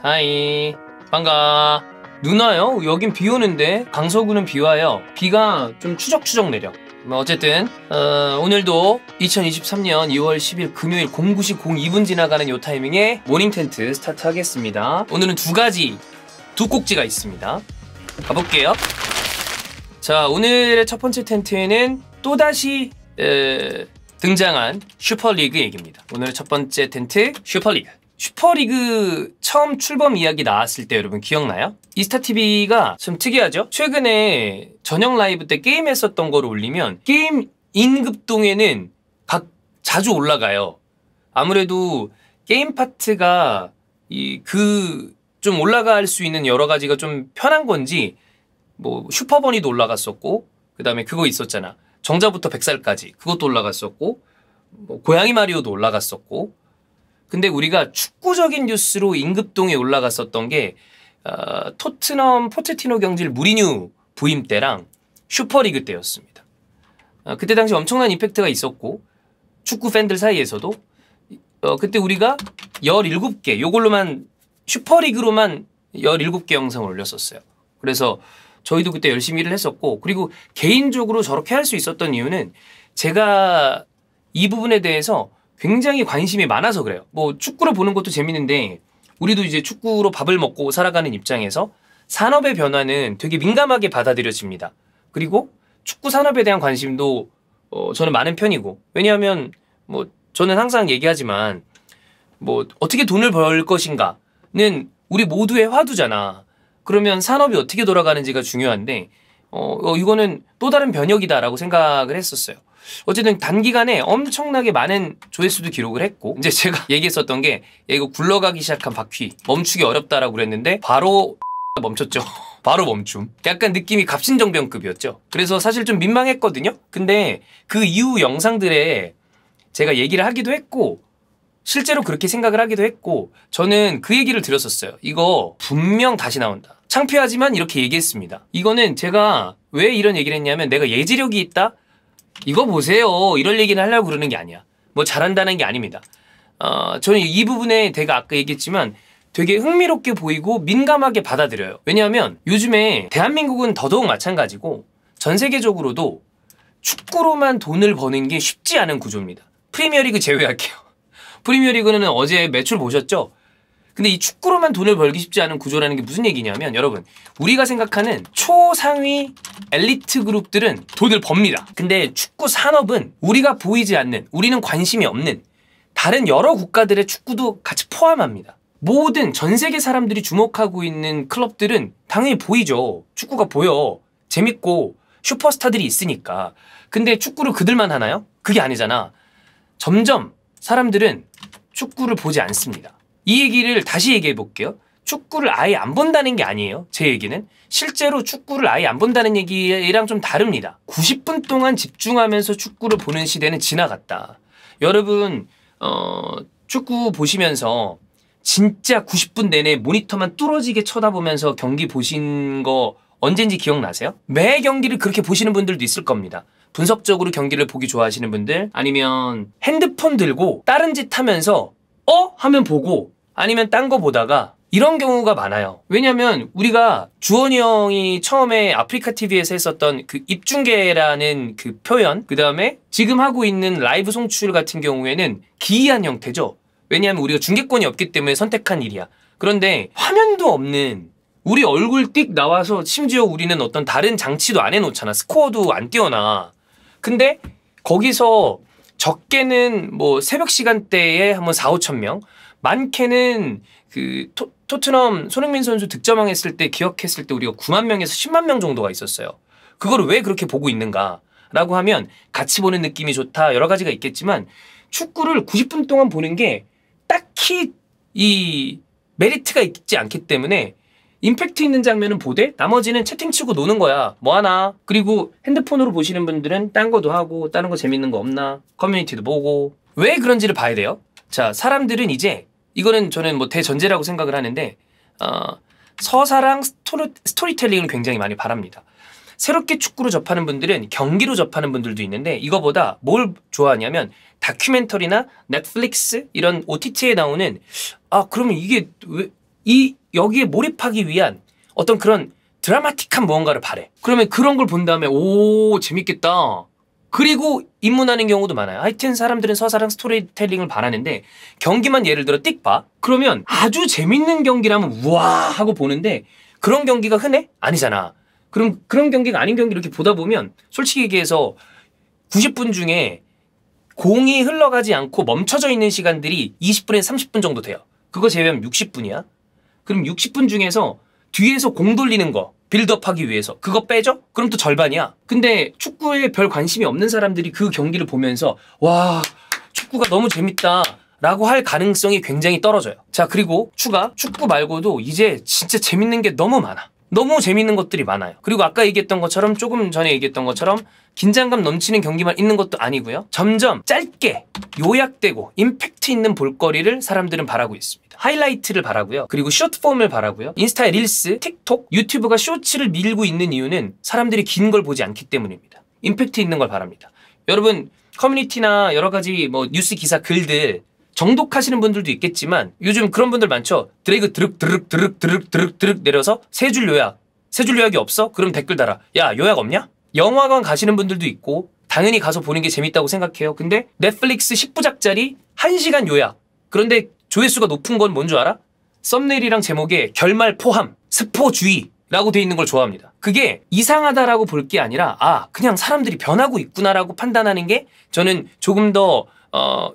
하이, 반가. 누나요? 여긴 비 오는데 강서구는 비 와요. 비가 좀 추적추적 내려. 어쨌든 오늘도 2023년 2월 10일 금요일 09시 02분 지나가는 요 타이밍에 모닝 텐트 스타트 하겠습니다. 오늘은 두 꼭지가 있습니다. 가볼게요. 자, 오늘의 첫 번째 텐트에는 또다시 등장한 슈퍼리그 얘기입니다. 오늘의 첫 번째 텐트 슈퍼리그. 슈퍼리그 처음 출범 이야기 나왔을 때 여러분 기억나요? 이스타TV가 좀 특이하죠? 최근에 저녁 라이브 때 게임 했었던 거를 올리면 게임 인급동에는 자주 올라가요. 아무래도 게임 파트가 좀 올라갈 수 있는 여러 가지가 좀 편한 건지 뭐 슈퍼버니도 올라갔었고, 그 다음에 그거 있었잖아, 정자부터 100살까지 그것도 올라갔었고, 뭐 고양이 마리오도 올라갔었고. 근데 우리가 축구적인 뉴스로 임급동에 올라갔었던 게 토트넘 포체티노 경질 무리뉴 부임 때랑 슈퍼리그 때였습니다. 그때 당시 엄청난 임팩트가 있었고, 축구 팬들 사이에서도 그때 우리가 17개, 요걸로만 슈퍼리그로만 17개 영상을 올렸었어요. 그래서 저희도 그때 열심히 일을 했었고, 그리고 개인적으로 저렇게 할 수 있었던 이유는 제가 이 부분에 대해서 굉장히 관심이 많아서 그래요. 뭐 축구를 보는 것도 재밌는데 우리도 이제 축구로 밥을 먹고 살아가는 입장에서 산업의 변화는 되게 민감하게 받아들여집니다. 그리고 축구 산업에 대한 관심도 저는 많은 편이고, 왜냐하면 뭐 저는 항상 얘기하지만 뭐 어떻게 돈을 벌 것인가는 우리 모두의 화두잖아. 그러면 산업이 어떻게 돌아가는지가 중요한데 이거는 또 다른 변혁이다라고 생각을 했었어요. 어쨌든 단기간에 엄청나게 많은 조회수도 기록을 했고, 이제 제가 얘기했었던 게, 야, 이거 굴러가기 시작한 바퀴 멈추기 어렵다라고 그랬는데 바로 멈췄죠. 바로 멈춤. 약간 느낌이 갑신정변급이었죠. 그래서 사실 좀 민망했거든요. 근데 그 이후 영상들에 제가 얘기를 하기도 했고, 실제로 그렇게 생각을 하기도 했고, 저는 그 얘기를 드렸었어요. 이거 분명 다시 나온다. 창피하지만 이렇게 얘기했습니다. 이거는 제가 왜 이런 얘기를 했냐면, 내가 예지력이 있다? 이거 보세요, 이럴 얘기는 하려고 그러는 게 아니야. 뭐 잘한다는 게 아닙니다. 저는 이 부분에 제가 아까 얘기했지만 되게 흥미롭게 보이고 민감하게 받아들여요. 왜냐하면 요즘에 대한민국은 더더욱 마찬가지고 전 세계적으로도 축구로만 돈을 버는 게 쉽지 않은 구조입니다. 프리미어리그 제외할게요. 프리미어리그는 어제 매출 보셨죠? 근데 이 축구로만 돈을 벌기 쉽지 않은 구조라는 게 무슨 얘기냐면, 여러분, 우리가 생각하는 초상위 엘리트 그룹들은 돈을 법니다. 근데 축구 산업은 우리가 보이지 않는, 우리는 관심이 없는 다른 여러 국가들의 축구도 같이 포함합니다. 모든 전 세계 사람들이 주목하고 있는 클럽들은 당연히 보이죠. 축구가 보여. 재밌고 슈퍼스타들이 있으니까. 근데 축구를 그들만 하나요? 그게 아니잖아. 점점 사람들은 축구를 보지 않습니다. 이 얘기를 다시 얘기해 볼게요. 축구를 아예 안 본다는 게 아니에요. 제 얘기는 실제로 축구를 아예 안 본다는 얘기랑 좀 다릅니다. 90분 동안 집중하면서 축구를 보는 시대는 지나갔다. 여러분 축구 보시면서 진짜 90분 내내 모니터만 뚫어지게 쳐다보면서 경기 보신 거 언젠지 기억나세요? 매 경기를 그렇게 보시는 분들도 있을 겁니다. 분석적으로 경기를 보기 좋아하시는 분들, 아니면 핸드폰 들고 다른 짓 하면서 하면 보고, 아니면 딴 거 보다가, 이런 경우가 많아요. 왜냐면 우리가 주원이 형이 처음에 아프리카TV에서 했었던 그 입중계라는 그 표현, 그 다음에 지금 하고 있는 라이브 송출 같은 경우에는 기이한 형태죠. 왜냐하면 우리가 중계권이 없기 때문에 선택한 일이야. 그런데 화면도 없는, 우리 얼굴 띡 나와서 심지어 우리는 어떤 다른 장치도 안 해놓잖아. 스코어도 안 띄워놔. 근데 거기서 적게는 뭐 새벽 시간대에 한번 4, 5천 명, 많게는 그 토트넘 손흥민 선수 득점왕 했을 때, 기억했을 때 우리가 9만 명에서 10만 명 정도가 있었어요. 그거를 왜 그렇게 보고 있는가 라고 하면, 같이 보는 느낌이 좋다, 여러 가지가 있겠지만, 축구를 90분 동안 보는 게 딱히 이 메리트가 있지 않기 때문에 임팩트 있는 장면은 보되 나머지는 채팅 치고 노는 거야. 뭐하나. 그리고 핸드폰으로 보시는 분들은 딴 거도 하고, 다른 거 재밌는 거 없나, 커뮤니티도 보고. 왜 그런지를 봐야 돼요. 자, 사람들은 이제, 이거는 저는 뭐 대전제라고 생각을 하는데, 서사랑 스토리텔링을 굉장히 많이 바랍니다. 새롭게 축구로 접하는 분들은 경기로 접하는 분들도 있는데, 이거보다 뭘 좋아하냐면 다큐멘터리나 넷플릭스 이런 OTT에 나오는, 그러면 이게 왜 여기에 몰입하기 위한 어떤 그런 드라마틱한 무언가를 바래. 그러면 그런 걸 본 다음에 오 재밌겠다. 그리고 입문하는 경우도 많아요. 하여튼 사람들은 서사랑 스토리텔링을 바라는데 경기만 예를 들어 띡 봐. 그러면 아주 재밌는 경기라면 우와 하고 보는데 그런 경기가 흔해? 아니잖아. 그럼 그런 경기가 아닌 경기 이렇게 보다 보면 솔직히 얘기해서 90분 중에 공이 흘러가지 않고 멈춰져 있는 시간들이 20분에서 30분 정도 돼요. 그거 제외하면 60분이야. 그럼 60분 중에서 뒤에서 공 돌리는 거 빌드업하기 위해서 그거 빼죠? 그럼 또 절반이야. 근데 축구에 별 관심이 없는 사람들이 그 경기를 보면서 와 축구가 너무 재밌다 라고 할 가능성이 굉장히 떨어져요. 자 그리고 축구 말고도 이제 진짜 재밌는 게 너무 많아. 너무 재밌는 것들이 많아요. 그리고 아까 얘기했던 것처럼 조금 전에 얘기했던 것처럼 긴장감 넘치는 경기만 있는 것도 아니고요. 점점 짧게 요약되고 임팩트 있는 볼거리를 사람들은 바라고 있습니다. 하이라이트를 바라고요. 그리고 숏폼을 바라고요. 인스타에 릴스, 틱톡, 유튜브가 쇼츠를 밀고 있는 이유는 사람들이 긴 걸 보지 않기 때문입니다. 임팩트 있는 걸 바랍니다. 여러분 커뮤니티나 여러 가지 뭐 뉴스 기사 글들 정독하시는 분들도 있겠지만 요즘 그런 분들 많죠. 드래그 드륵 내려서 세 줄 요약. 세 줄 요약이 없어? 그럼 댓글 달아. 야 요약 없냐? 영화관 가시는 분들도 있고 당연히 가서 보는 게 재밌다고 생각해요. 근데 넷플릭스 10부작짜리 1시간 요약. 그런데 조회수가 높은 건 뭔 줄 알아? 썸네일이랑 제목에 결말 포함, 스포주의라고 돼 있는 걸 좋아합니다. 그게 이상하다라고 볼 게 아니라 아 그냥 사람들이 변하고 있구나라고 판단하는 게 저는 조금 더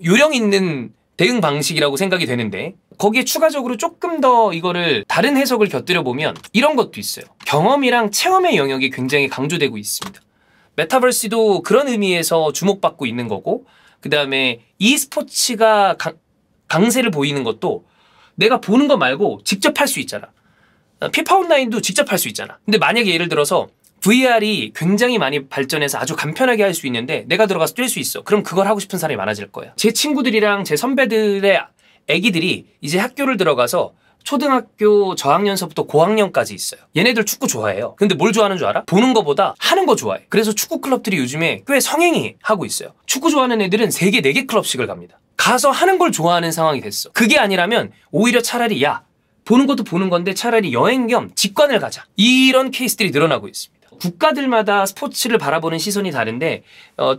요령 있는 대응 방식이라고 생각이 되는데 거기에 추가적으로 조금 더 이거를 다른 해석을 곁들여 보면 이런 것도 있어요. 경험이랑 체험의 영역이 굉장히 강조되고 있습니다. 메타버스도 그런 의미에서 주목받고 있는 거고 그 다음에 e스포츠가 강세를 보이는 것도 내가 보는 거 말고 직접 할 수 있잖아. 피파 온라인도 직접 할 수 있잖아. 근데 만약에 예를 들어서 VR이 굉장히 많이 발전해서 아주 간편하게 할 수 있는데 내가 들어가서 뛸 수 있어. 그럼 그걸 하고 싶은 사람이 많아질 거야. 제 친구들이랑 제 선배들의 애기들이 이제 학교를 들어가서 초등학교 저학년서부터 고학년까지 있어요. 얘네들 축구 좋아해요. 근데 뭘 좋아하는 줄 알아? 보는 거보다 하는 거 좋아해. 그래서 축구 클럽들이 요즘에 꽤 성행이 하고 있어요. 축구 좋아하는 애들은 3개, 4개 클럽씩을 갑니다. 가서 하는 걸 좋아하는 상황이 됐어. 그게 아니라면 오히려 차라리 야 보는 것도 보는 건데 차라리 여행 겸 직관을 가자. 이런 케이스들이 늘어나고 있습니다. 국가들마다 스포츠를 바라보는 시선이 다른데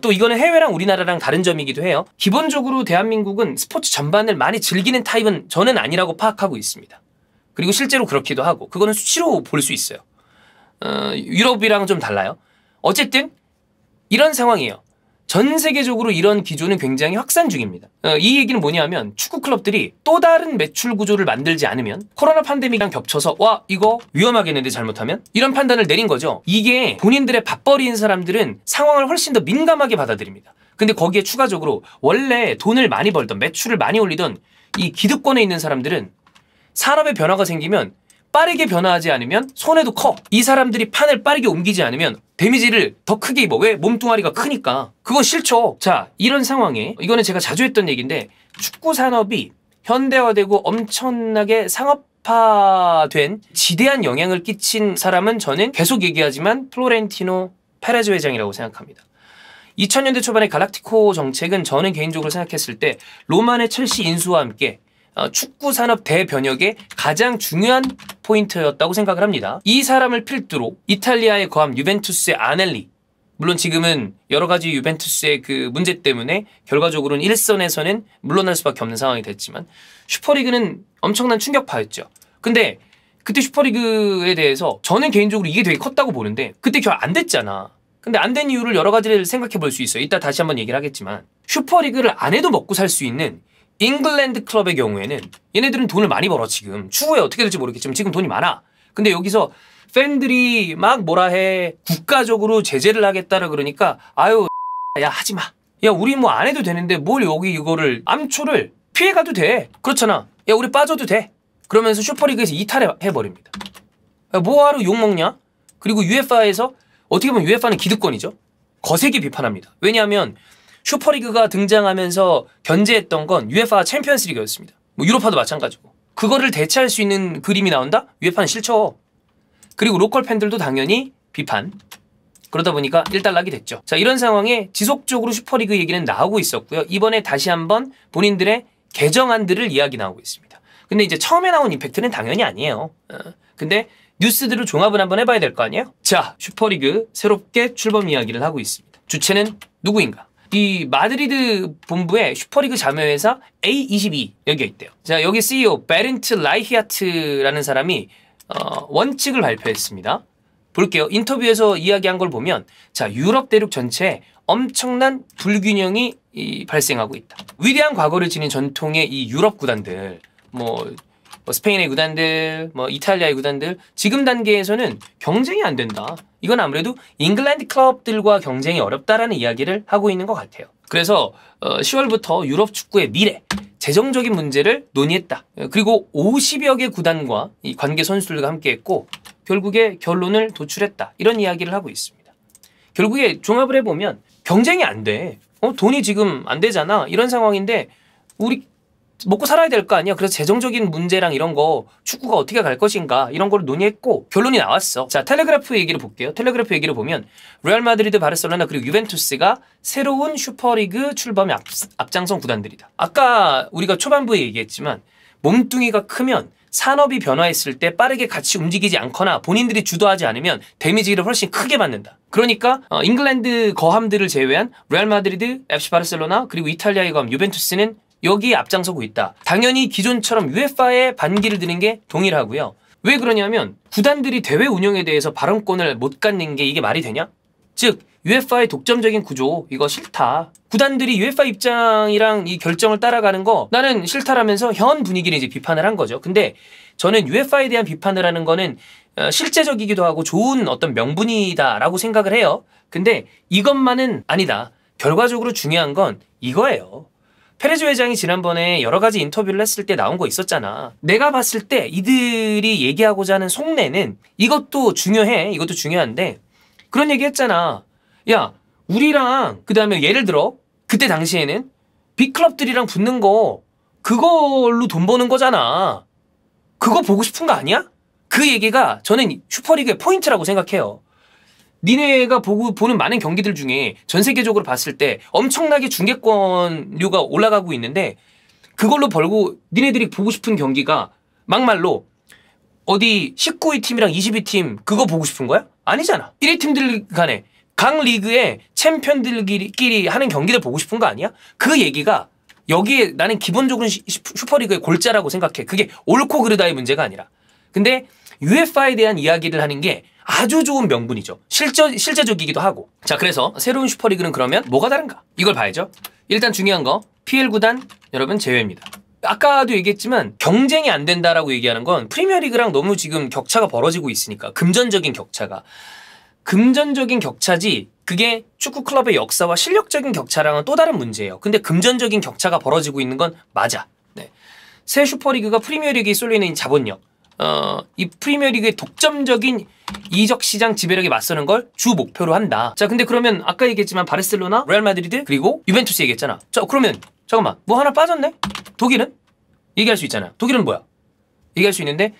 또 이거는 해외랑 우리나라랑 다른 점이기도 해요. 기본적으로 대한민국은 스포츠 전반을 많이 즐기는 타입은 저는 아니라고 파악하고 있습니다. 그리고 실제로 그렇기도 하고 그거는 수치로 볼 수 있어요. 유럽이랑 좀 달라요. 어쨌든 이런 상황이에요. 전 세계적으로 이런 기조는 굉장히 확산 중입니다. 이 얘기는 뭐냐면 축구 클럽들이 또 다른 매출 구조를 만들지 않으면 코로나 팬데믹이랑 겹쳐서 와 이거 위험하겠는데 잘못하면? 이런 판단을 내린 거죠. 이게 본인들의 밥벌이인 사람들은 상황을 훨씬 더 민감하게 받아들입니다. 근데 거기에 추가적으로 원래 돈을 많이 벌던 매출을 많이 올리던 이 기득권에 있는 사람들은 산업의 변화가 생기면 빠르게 변화하지 않으면 손해도 커. 이 사람들이 판을 빠르게 옮기지 않으면 데미지를 더 크게 입어. 왜? 몸뚱아리가 크니까. 그건 싫죠. 자, 이런 상황에 이거는 제가 자주 했던 얘기인데 축구 산업이 현대화되고 엄청나게 상업화된 지대한 영향을 끼친 사람은 저는 계속 얘기하지만 플로렌티노 페레즈 회장이라고 생각합니다. 2000년대 초반의 갈락티코 정책은 저는 개인적으로 생각했을 때 로만의 첼시 인수와 함께 축구 산업 대변혁의 가장 중요한 포인트였다고 생각을 합니다. 이 사람을 필두로 이탈리아에 거함 유벤투스의 아넬리, 물론 지금은 여러 가지 유벤투스의 그 문제 때문에 결과적으로는 1선에서는 물러날 수밖에 없는 상황이 됐지만 슈퍼리그는 엄청난 충격파였죠. 근데 그때 슈퍼리그에 대해서 저는 개인적으로 이게 되게 컸다고 보는데 그때 결 안 됐잖아. 근데 안 된 이유를 여러 가지를 생각해 볼 수 있어요. 이따 다시 한번 얘기를 하겠지만 슈퍼리그를 안 해도 먹고 살 수 있는 잉글랜드 클럽의 경우에는 얘네들은 돈을 많이 벌어. 지금 추후에 어떻게 될지 모르겠지만 지금 돈이 많아. 근데 여기서 팬들이 막 뭐라 해, 국가적으로 제재를 하겠다라 그러니까 아유 야 하지마, 야 우리 뭐 안 해도 되는데 뭘 여기 이거를 암초를 피해가도 돼. 그렇잖아. 야 우리 빠져도 돼. 그러면서 슈퍼리그에서 이탈해버립니다. 뭐하러 욕먹냐. 그리고 UEFA에서 어떻게 보면 UEFA는 기득권이죠. 거세게 비판합니다. 왜냐하면 슈퍼리그가 등장하면서 견제했던 건 UEFA 챔피언스 리그였습니다. 뭐 유로파도 마찬가지고. 그거를 대체할 수 있는 그림이 나온다? UEFA는 싫죠. 그리고 로컬 팬들도 당연히 비판. 그러다 보니까 일단락이 됐죠. 자, 이런 상황에 지속적으로 슈퍼리그 얘기는 나오고 있었고요. 이번에 다시 한번 본인들의 개정안들을 이야기 나오고 있습니다. 근데 이제 처음에 나온 임팩트는 당연히 아니에요. 근데 뉴스들을 종합을 한번 해봐야 될 거 아니에요? 자, 슈퍼리그 새롭게 출범 이야기를 하고 있습니다. 주체는 누구인가? 이 마드리드 본부의 슈퍼리그 자매회사 A22 여기가 있대요. 자, 여기 CEO 베른트 라이히아트라는 사람이 원칙을 발표했습니다. 볼게요. 인터뷰에서 이야기한 걸 보면 자, 유럽 대륙 전체에 엄청난 불균형이 발생하고 있다. 위대한 과거를 지닌 전통의 이 유럽 구단들, 뭐 스페인의 구단들, 이탈리아의 구단들 지금 단계에서는 경쟁이 안 된다. 이건 아무래도 잉글랜드 클럽들과 경쟁이 어렵다라는 이야기를 하고 있는 것 같아요. 그래서 10월부터 유럽 축구의 미래, 재정적인 문제를 논의했다. 그리고 50여 개 구단과 이 관계 선수들과 함께했고 결국에 결론을 도출했다. 이런 이야기를 하고 있습니다. 결국에 종합을 해보면 경쟁이 안 돼. 돈이 지금 안 되잖아. 이런 상황인데 우리 먹고 살아야 될 거 아니야. 그래서 재정적인 문제랑 이런 거 축구가 어떻게 갈 것인가 이런 걸 논의했고 결론이 나왔어. 자, 텔레그래프 얘기를 볼게요. 텔레그래프 얘기를 보면 레알 마드리드, 바르셀로나 그리고 유벤투스가 새로운 슈퍼리그 출범에 앞장선 구단들이다. 아까 우리가 초반부에 얘기했지만 몸뚱이가 크면 산업이 변화했을 때 빠르게 같이 움직이지 않거나 본인들이 주도하지 않으면 데미지를 훨씬 크게 받는다. 그러니까 잉글랜드 거함들을 제외한 레알 마드리드, FC 바르셀로나 그리고 이탈리아의 거함 유벤투스는 여기에 앞장서고 있다. 당연히 기존처럼 UEFA에 반기를 드는 게 동일하고요. 왜 그러냐면 구단들이 대회 운영에 대해서 발언권을 못 갖는 게 이게 말이 되냐? 즉 UEFA의 독점적인 구조 이거 싫다. 구단들이 UEFA 입장이랑 이 결정을 따라가는 거 나는 싫다라면서 현 분위기를 이제 비판을 한 거죠. 근데 저는 UEFA에 대한 비판을 하는 거는 실제적이기도 하고 좋은 어떤 명분이다라고 생각을 해요. 근데 이것만은 아니다. 결과적으로 중요한 건 이거예요. 페레즈 회장이 지난번에 여러 가지 인터뷰를 했을 때 나온 거 있었잖아. 내가 봤을 때 이들이 얘기하고자 하는 속내는 이것도 중요해. 이것도 중요한데 그런 얘기 했잖아. 야, 우리랑 그다음에 예를 들어 그때 당시에는 빅클럽들이랑 붙는 거 그걸로 돈 버는 거잖아. 그거 보고 싶은 거 아니야? 그 얘기가 저는 슈퍼리그의 포인트라고 생각해요. 니네가 보는 많은 경기들 중에 전 세계적으로 봤을 때 엄청나게 중계권료가 올라가고 있는데 그걸로 벌고 니네들이 보고 싶은 경기가 막말로 어디 19위 팀이랑 20위 팀 그거 보고 싶은 거야? 아니잖아. 1위 팀들 간에 각 리그의 챔피언들끼리 하는 경기를 보고 싶은 거 아니야? 그 얘기가 여기에 나는 기본적으로 슈퍼리그의 골자라고 생각해. 그게 옳고 그르다의 문제가 아니라. 근데 UEFA에 대한 이야기를 하는 게 아주 좋은 명분이죠. 실제적이기도 하고. 자, 그래서 새로운 슈퍼리그는 그러면 뭐가 다른가? 이걸 봐야죠. 일단 중요한 거 PL 구단 여러분 제외입니다. 아까도 얘기했지만 경쟁이 안 된다라고 얘기하는 건 프리미어리그랑 너무 지금 격차가 벌어지고 있으니까 금전적인 격차지 그게 축구 클럽의 역사와 실력적인 격차랑은 또 다른 문제예요. 근데 금전적인 격차가 벌어지고 있는 건 맞아. 네. 새 슈퍼리그가 프리미어리그에 쏠려있는 자본력 이 프리미어리그의 독점적인 이적 시장 지배력에 맞서는 걸 주 목표로 한다. 자, 근데 그러면 아까 얘기했지만 바르셀로나, 레알 마드리드 그리고 유벤투스 얘기했잖아. 자, 그러면 잠깐만 뭐 하나 빠졌네? 독일은? 얘기할 수 있잖아. 독일은 뭐야? 얘기할 수 있는데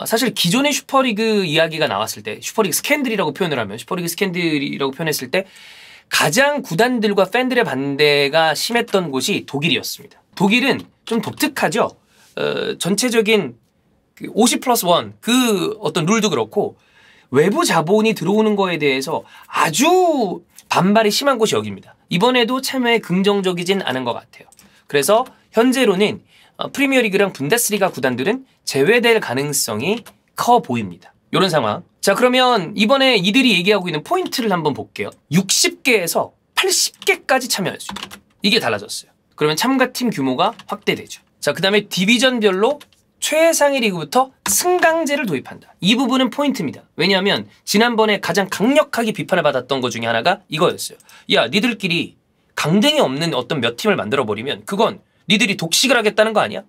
사실 기존의 슈퍼리그 이야기가 나왔을 때 슈퍼리그 스캔들이라고 표현을 하면 슈퍼리그 스캔들이라고 표현했을 때 가장 구단들과 팬들의 반대가 심했던 곳이 독일이었습니다. 독일은 좀 독특하죠. 전체적인 50+1 그 어떤 룰도 그렇고 외부 자본이 들어오는 거에 대해서 아주 반발이 심한 곳이 여기입니다. 이번에도 참여에 긍정적이진 않은 것 같아요. 그래서 현재로는 프리미어리그랑 분데스리가 구단들은 제외될 가능성이 커 보입니다. 이런 상황. 자, 그러면 이번에 이들이 얘기하고 있는 포인트를 한번 볼게요. 60개에서 80개까지 참여할 수 있다. 이게 달라졌어요. 그러면 참가팀 규모가 확대되죠. 자, 그 다음에 디비전별로 최상위 리그부터 승강제를 도입한다. 이 부분은 포인트입니다. 왜냐하면 지난번에 가장 강력하게 비판을 받았던 것 중에 하나가 이거였어요. 야, 니들끼리 강등이 없는 어떤 몇 팀을 만들어버리면 그건 니들이 독식을 하겠다는 거 아니야?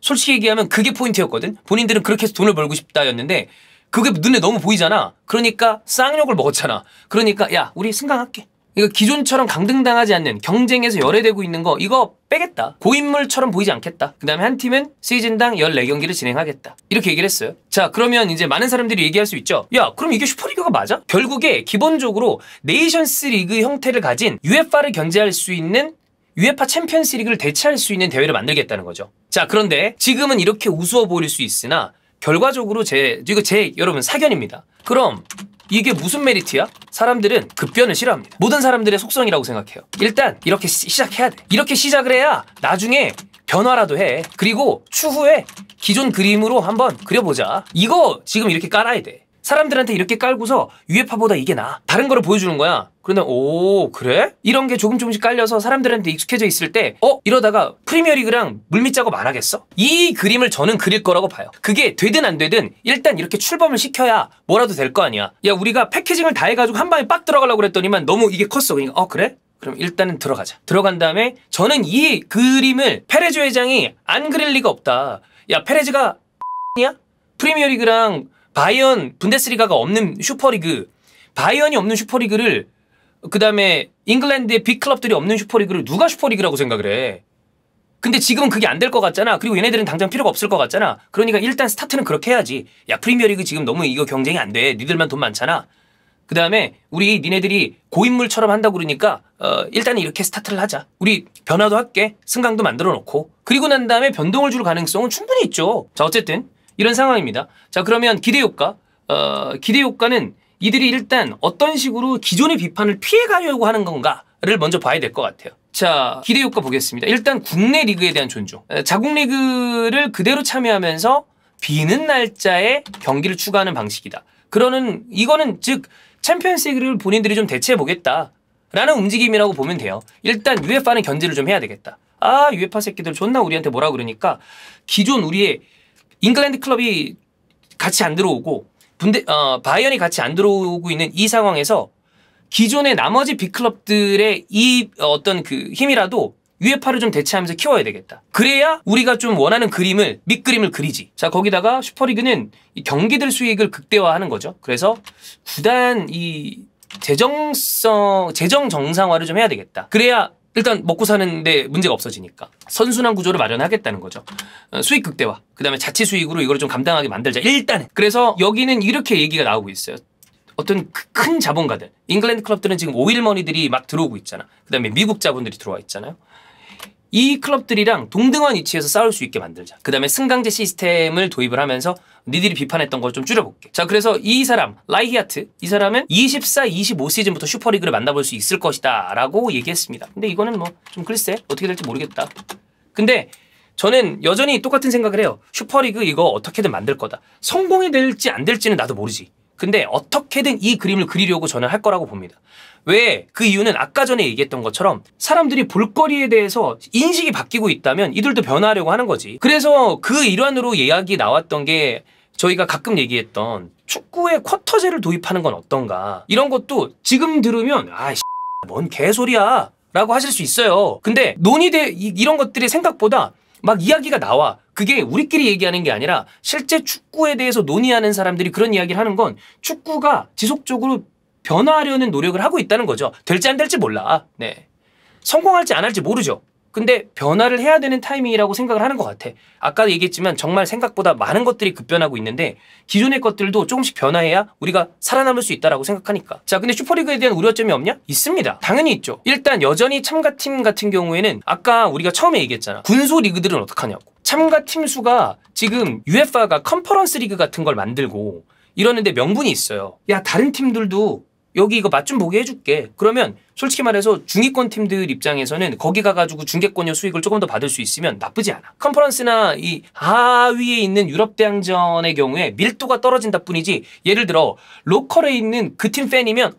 솔직히 얘기하면 그게 포인트였거든. 본인들은 그렇게 해서 돈을 벌고 싶다였는데 그게 눈에 너무 보이잖아. 그러니까 쌍욕을 먹었잖아. 그러니까 야, 우리 승강할게. 이거 기존처럼 강등당하지 않는 경쟁에서 열애되고 있는 거 이거 빼겠다. 고인물처럼 보이지 않겠다. 그 다음에 한 팀은 시즌당 14경기를 진행하겠다. 이렇게 얘기를 했어요. 자, 그러면 이제 많은 사람들이 얘기할 수 있죠. 야, 그럼 이게 슈퍼리그가 맞아? 결국에 기본적으로 네이션스 리그 형태를 가진 UEFA를 견제할 수 있는 UEFA 챔피언스 리그를 대체할 수 있는 대회를 만들겠다는 거죠. 자, 그런데 지금은 이렇게 우스워 보일 수 있으나 결과적으로 이거 제 여러분 사견입니다. 그럼 이게 무슨 메리트야? 사람들은 급변을 싫어합니다. 모든 사람들의 속성이라고 생각해요. 일단 이렇게 시작해야 돼. 이렇게 시작을 해야 나중에 변화라도 해. 그리고 추후에 기존 그림으로 한번 그려보자. 이거 지금 이렇게 깔아야 돼. 사람들한테 이렇게 깔고서 UEFA보다 이게 나아. 다른 거를 보여주는 거야. 그런데 오 그래? 이런 게 조금씩 깔려서 사람들한테 익숙해져 있을 때 이러다가 프리미어리그랑 물밑 작업 안 하겠어? 이 그림을 저는 그릴 거라고 봐요. 그게 되든 안 되든 일단 이렇게 출범을 시켜야 뭐라도 될 거 아니야. 야 우리가 패키징을 다 해가지고 한 방에 빡 들어가려고 그랬더니만 너무 이게 컸어. 그러니까 그래? 그럼 일단은 들어가자. 들어간 다음에 저는 이 그림을 페레즈 회장이 안 그릴 리가 없다. 야 페레즈가 냐? 프리미어리그랑 바이언 분데스리가가 없는 슈퍼리그, 바이언이 없는 슈퍼리그를, 그 다음에 잉글랜드의 빅클럽들이 없는 슈퍼리그를 누가 슈퍼리그라고 생각을 해? 근데 지금은 그게 안 될 것 같잖아. 그리고 얘네들은 당장 필요가 없을 것 같잖아. 그러니까 일단 스타트는 그렇게 해야지. 야 프리미어리그 지금 너무 이거 경쟁이 안 돼. 니들만 돈 많잖아. 그 다음에 니네들이 고인물처럼 한다고 그러니까 일단 이렇게 스타트를 하자. 우리 변화도 할게. 승강도 만들어 놓고. 그리고 난 다음에 변동을 줄 가능성은 충분히 있죠. 자 어쨌든 이런 상황입니다. 자 그러면 기대효과. 기대효과는 이들이 일단 어떤 식으로 기존의 비판을 피해가려고 하는 건가를 먼저 봐야 될 것 같아요. 자 기대효과 보겠습니다. 일단 국내 리그에 대한 존중. 자국 리그를 그대로 참여하면서 비는 날짜에 경기를 추가하는 방식이다. 이거는 즉 챔피언스 리그를 본인들이 좀 대체해보겠다 라는 움직임이라고 보면 돼요. 일단 UEFA는 견제를 좀 해야 되겠다. UEFA 새끼들 존나 우리한테 뭐라 그러니까 기존 우리의 잉글랜드 클럽이 같이 안 들어오고 바이언이 같이 안 들어오고 있는 이 상황에서 기존의 나머지 빅클럽들의 이 어떤 그 힘이라도 UEFA를 좀 대체하면서 키워야 되겠다. 그래야 우리가 좀 원하는 밑그림을 그리지. 자 거기다가 슈퍼리그는 이 경기들 수익을 극대화하는 거죠. 그래서 구단 이 재정 정상화를 좀 해야 되겠다. 그래야 일단 먹고 사는데 문제가 없어지니까 선순환 구조를 마련하겠다는 거죠. 수익 극대화, 그 다음에 자체 수익으로 이걸 좀 감당하게 만들자. 일단은 그래서 여기는 이렇게 얘기가 나오고 있어요. 어떤 큰 자본가들, 잉글랜드 클럽들은 지금 오일머니들이 막 들어오고 있잖아. 그 다음에 미국 자본들이 들어와 있잖아요. 이 클럽들이랑 동등한 위치에서 싸울 수 있게 만들자. 그 다음에 승강제 시스템을 도입을 하면서 니들이 비판했던 걸 좀 줄여볼게. 자 그래서 이 사람 라이히아트 이 사람은 24, 25 시즌부터 슈퍼리그를 만나볼 수 있을 것이다 라고 얘기했습니다. 근데 이거는 뭐 좀 글쎄 어떻게 될지 모르겠다. 근데 저는 여전히 똑같은 생각을 해요. 슈퍼리그 이거 어떻게든 만들 거다. 성공이 될지 안 될지는 나도 모르지. 근데 어떻게든 이 그림을 그리려고 저는 할 거라고 봅니다. 왜? 그 이유는 아까 전에 얘기했던 것처럼 사람들이 볼거리에 대해서 인식이 바뀌고 있다면 이들도 변화하려고 하는 거지. 그래서 그 일환으로 이야기 나왔던 게 저희가 가끔 얘기했던 축구에 쿼터제를 도입하는 건 어떤가. 이런 것도 지금 들으면 뭔 개소리야 라고 하실 수 있어요. 근데 이런 것들이 생각보다 막 이야기가 나와. 그게 우리끼리 얘기하는 게 아니라 실제 축구에 대해서 논의하는 사람들이 그런 이야기를 하는 건 축구가 지속적으로 변화하려는 노력을 하고 있다는 거죠. 될지 안 될지 몰라. 네. 성공할지 안 할지 모르죠. 근데 변화를 해야 되는 타이밍이라고 생각을 하는 것 같아. 아까 얘기했지만 정말 생각보다 많은 것들이 급변하고 있는데 기존의 것들도 조금씩 변화해야 우리가 살아남을 수 있다고 생각하니까. 자, 근데 슈퍼리그에 대한 우려점이 없냐? 있습니다. 당연히 있죠. 일단 여전히 참가팀 같은 경우에는 아까 우리가 처음에 얘기했잖아. 군소 리그들은 어떡하냐고. 참가팀 수가 지금 UEFA가 컨퍼런스 리그 같은 걸 만들고 이러는데 명분이 있어요. 야, 다른 팀들도 여기 이거 맛 좀 보게 해줄게. 그러면 솔직히 말해서 중위권 팀들 입장에서는 거기 가가지고 중계권료 수익을 조금 더 받을 수 있으면 나쁘지 않아. 컨퍼런스나 이 하위에 있는 유럽 대항전의 경우에 밀도가 떨어진다 뿐이지 예를 들어 로컬에 있는 그 팀 팬이면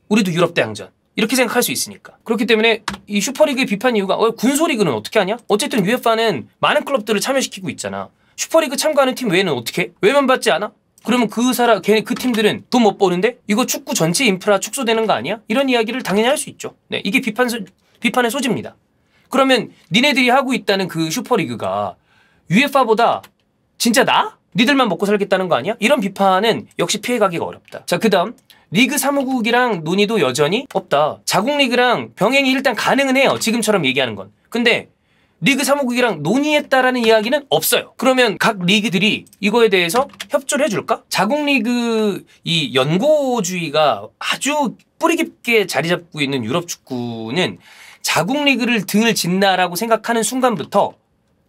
우리도 유럽 대항전 이렇게 생각할 수 있으니까. 그렇기 때문에 이 슈퍼리그의 비판 이유가 군소리그는 어떻게 하냐? 어쨌든 UEFA는 많은 클럽들을 참여시키고 있잖아. 슈퍼리그 참가하는 팀 외에는 어떻게 해? 외면 받지 않아? 그러면 그 팀들은 돈 못 버는데 이거 축구 전체 인프라 축소되는 거 아니야? 이런 이야기를 당연히 할 수 있죠. 네, 이게 비판의 소지입니다. 그러면 니네들이 하고 있다는 그 슈퍼리그가 UEFA보다 진짜 나아? 니들만 먹고 살겠다는 거 아니야? 이런 비판은 역시 피해가기가 어렵다. 자, 그 다음 리그 사무국이랑 논의도 여전히 없다. 자국 리그랑 병행이 일단 가능은 해요. 지금처럼 얘기하는 건. 근데 리그 사무국이랑 논의했다라는 이야기는 없어요. 그러면 각 리그들이 이거에 대해서 협조를 해줄까? 자국 리그 이 연고주의가 아주 뿌리 깊게 자리 잡고 있는 유럽 축구는 자국 리그를 등을 짓나라고 생각하는 순간부터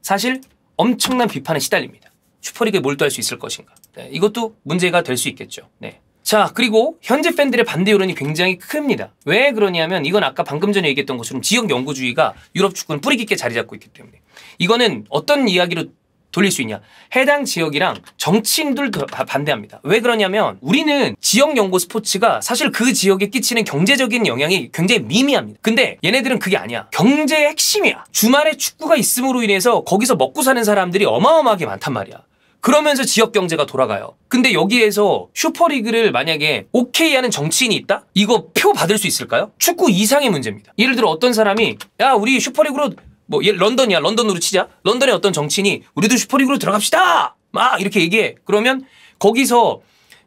사실 엄청난 비판에 시달립니다. 슈퍼리그에 몰두할 수 있을 것인가. 네, 이것도 문제가 될 수 있겠죠. 네. 자, 그리고 현지 팬들의 반대 여론이 굉장히 큽니다. 왜 그러냐면 이건 아까 방금 전에 얘기했던 것처럼 지역 연구주의가 유럽 축구는 뿌리 깊게 자리 잡고 있기 때문에. 이거는 어떤 이야기로 돌릴 수 있냐. 해당 지역이랑 정치인들도 반대합니다. 왜 그러냐면 우리는 지역 연구 스포츠가 사실 그 지역에 끼치는 경제적인 영향이 굉장히 미미합니다. 근데 얘네들은 그게 아니야. 경제의 핵심이야. 주말에 축구가 있음으로 인해서 거기서 먹고 사는 사람들이 어마어마하게 많단 말이야. 그러면서 지역 경제가 돌아가요. 근데 여기에서 슈퍼리그를 만약에 오케이 하는 정치인이 있다? 이거 표 받을 수 있을까요? 축구 이상의 문제입니다. 예를 들어 어떤 사람이 야 우리 슈퍼리그로 뭐 런던이야. 런던으로 치자. 런던의 어떤 정치인이 우리도 슈퍼리그로 들어갑시다. 막 이렇게 얘기해. 그러면 거기서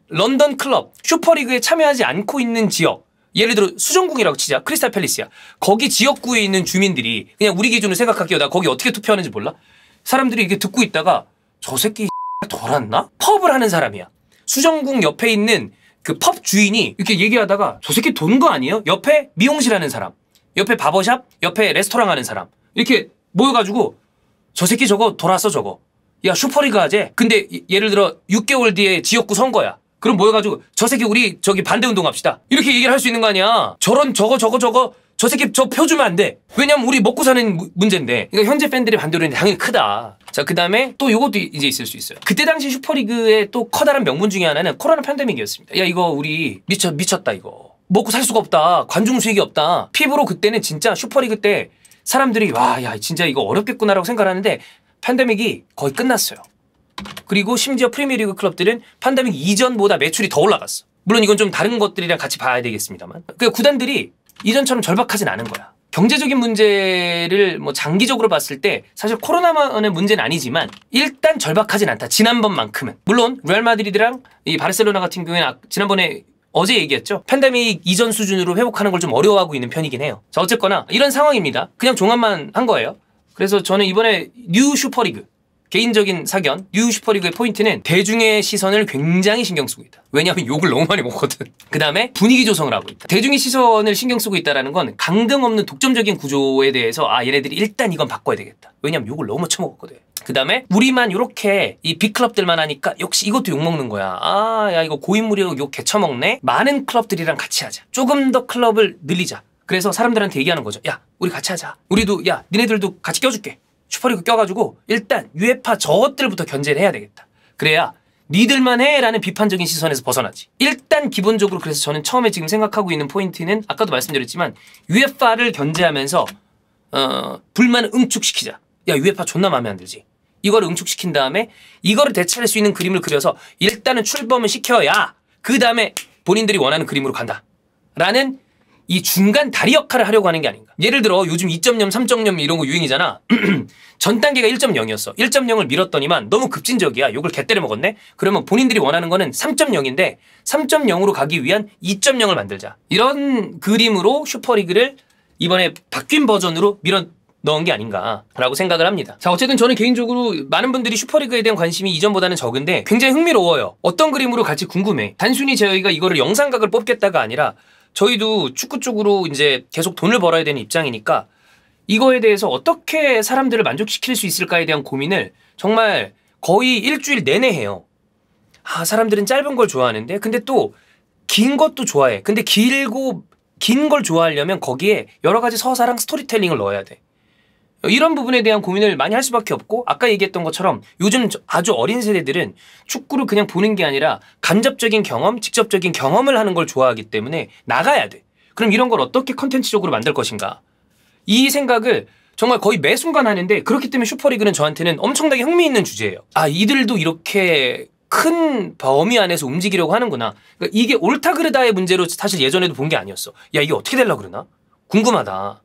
런던 클럽 슈퍼리그에 참여하지 않고 있는 지역 예를 들어 수정궁이라고 치자. 크리스탈 팰리스야. 거기 지역구에 있는 주민들이 그냥 우리 기준으로 생각할게요. 나 거기 어떻게 투표하는지 몰라? 사람들이 이게 듣고 있다가 저 새끼 덜았나? 펍을 하는 사람이야. 수정궁 옆에 있는 그 펍 주인이 이렇게 얘기하다가 저 새끼 돈 거 아니에요? 옆에 미용실 하는 사람, 옆에 바버샵, 옆에 레스토랑 하는 사람 이렇게 모여가지고 저 새끼 저거 돌았어 저거. 야 슈퍼리그 하재. 근데 예를 들어 6개월 뒤에 지역구 선거야. 그럼 모여가지고 저 새끼 우리 저기 반대운동 합시다. 이렇게 얘기를 할 수 있는 거 아니야. 저런 저거 저 새끼 저 표 주면 안 돼. 왜냐면 우리 먹고 사는 문제인데. 그러니까 현재 팬들의 반대로는 당연히 크다. 자, 그 다음에 또 요것도 이제 있을 수 있어요. 그때 당시 슈퍼리그의 또 커다란 명분 중에 하나는 코로나 팬데믹이었습니다. 야, 이거 우리 미쳤다, 이거. 먹고 살 수가 없다. 관중 수익이 없다. 피부로 그때는 진짜 슈퍼리그 때 사람들이 와, 야, 진짜 이거 어렵겠구나라고 생각하는데 팬데믹이 거의 끝났어요. 그리고 심지어 프리미어리그 클럽들은 팬데믹 이전보다 매출이 더 올라갔어. 물론 이건 좀 다른 것들이랑 같이 봐야 되겠습니다만. 그 구단들이 이전처럼 절박하진 않은 거야. 경제적인 문제를 뭐 장기적으로 봤을 때 사실 코로나만의 문제는 아니지만 일단 절박하진 않다. 지난번만큼은. 물론 레알 마드리드랑 이 바르셀로나 같은 경우에는 지난번에 어제 얘기했죠. 팬데믹 이전 수준으로 회복하는 걸 좀 어려워하고 있는 편이긴 해요. 자, 어쨌거나 이런 상황입니다. 그냥 종합만 한 거예요. 그래서 저는 이번에 뉴 슈퍼리그 개인적인 사견, 뉴 슈퍼리그의 포인트는 대중의 시선을 굉장히 신경 쓰고 있다. 왜냐하면 욕을 너무 많이 먹거든. 그 다음에 분위기 조성을 하고 있다. 대중의 시선을 신경 쓰고 있다는 건 강등 없는 독점적인 구조에 대해서 아 얘네들이 일단 이건 바꿔야 되겠다. 왜냐하면 욕을 너무 처먹었거든. 그 다음에 우리만 이렇게 이 빅클럽들만 하니까 역시 이것도 욕먹는 거야. 아, 야 이거 고인물이라고 욕 개처먹네. 많은 클럽들이랑 같이 하자. 조금 더 클럽을 늘리자. 그래서 사람들한테 얘기하는 거죠. 야 우리 같이 하자. 우리도 야 니네들도 같이 껴줄게. 슈퍼리그 껴가지고 일단 UEFA 저것들부터 견제를 해야 되겠다. 그래야 니들만 해라는 비판적인 시선에서 벗어나지. 일단 기본적으로 그래서 저는 처음에 지금 생각하고 있는 포인트는 아까도 말씀드렸지만 UEFA를 견제하면서 불만을 응축시키자. 야 UEFA 존나 마음에 안 들지. 이거를 응축시킨 다음에 이거를 대체할 수 있는 그림을 그려서 일단은 출범을 시켜야 그 다음에 본인들이 원하는 그림으로 간다. 라는 이 중간 다리 역할을 하려고 하는 게 아닌가. 예를 들어 요즘 2.0, 3.0 이런 거 유행이잖아. 전 단계가 1.0이었어. 1.0을 밀었더니만 너무 급진적이야. 욕을 개때려 먹었네. 그러면 본인들이 원하는 거는 3.0인데 3.0으로 가기 위한 2.0을 만들자. 이런 그림으로 슈퍼리그를 이번에 바뀐 버전으로 밀어 넣은 게 아닌가라고 생각을 합니다. 자, 어쨌든 저는 개인적으로 많은 분들이 슈퍼리그에 대한 관심이 이전보다는 적은데 굉장히 흥미로워요. 어떤 그림으로 갈지 궁금해. 단순히 저희가 이거를 영상각을 뽑겠다가 아니라 저희도 축구 쪽으로 이제 계속 돈을 벌어야 되는 입장이니까 이거에 대해서 어떻게 사람들을 만족시킬 수 있을까에 대한 고민을 정말 거의 일주일 내내 해요. 아, 사람들은 짧은 걸 좋아하는데 근데 또 긴 것도 좋아해. 근데 긴 걸 좋아하려면 거기에 여러 가지 서사랑 스토리텔링을 넣어야 돼. 이런 부분에 대한 고민을 많이 할 수밖에 없고 아까 얘기했던 것처럼 요즘 아주 어린 세대들은 축구를 그냥 보는 게 아니라 간접적인 경험, 직접적인 경험을 하는 걸 좋아하기 때문에 나가야 돼. 그럼 이런 걸 어떻게 컨텐츠적으로 만들 것인가. 이 생각을 정말 거의 매 순간 하는데 그렇기 때문에 슈퍼리그는 저한테는 엄청나게 흥미있는 주제예요. 아 이들도 이렇게 큰 범위 안에서 움직이려고 하는구나. 그러니까 이게 옳다 그르다의 문제로 사실 예전에도 본 게 아니었어. 야 이게 어떻게 되려고 그러나? 궁금하다.